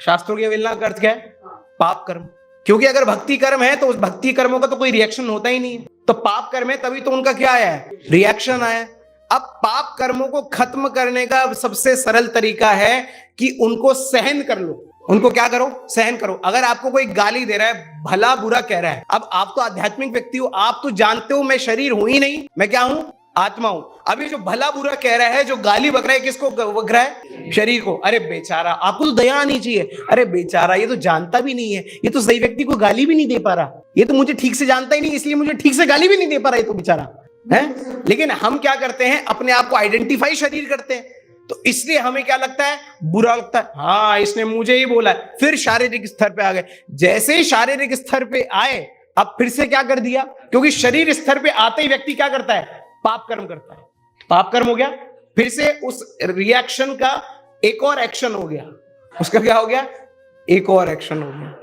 शास्त्रों की अवहेलना का अर्थ क्या है? पाप कर्म। क्योंकि अगर भक्ति कर्म है तो उस भक्ति कर्मों का तो कोई रिएक्शन होता ही नहीं है, तो पाप कर्म है तभी तो उनका क्या आया है? रिएक्शन आया। अब पाप कर्मों को खत्म करने का सबसे सरल तरीका है कि उनको सहन कर लो। उनको क्या करो? सहन करो। अगर आपको कोई गाली दे रहा है, भला बुरा कह रहा है, अब आप तो आध्यात्मिक व्यक्ति हो, आप तो जानते हो मैं शरीर हूं ही नहीं, मैं क्या हूं? आत्मा हूं। अभी जो भला बुरा कह रहा है, जो गाली बक रहा है, किसको बक रहा है? शरीर को। अरे बेचारा, आपको तो दया आनी चाहिए। अरे बेचारा, ये तो जानता भी नहीं है, ये तो सही व्यक्ति को गाली भी नहीं दे पा रहा, ये तो मुझे ठीक से जानता ही नहीं, इसलिए मुझे ठीक से गाली भी नहीं दे पा रहा, ये तो बेचारा है। लेकिन हम क्या करते हैं? अपने आप को आइडेंटिफाई शरीर करते हैं, तो इसलिए हमें क्या लगता है? बुरा लगता है। हाँ, इसने मुझे ही बोला है। फिर शारीरिक स्तर पे आ गए। जैसे ही शारीरिक स्तर पे आए, अब फिर से क्या कर दिया? क्योंकि शरीर स्तर पे आते ही व्यक्ति क्या करता है? पाप कर्म करता है। पाप कर्म हो गया, फिर से उस रिएक्शन का एक और एक्शन हो गया। उसका क्या हो गया? एक और एक्शन हो गया।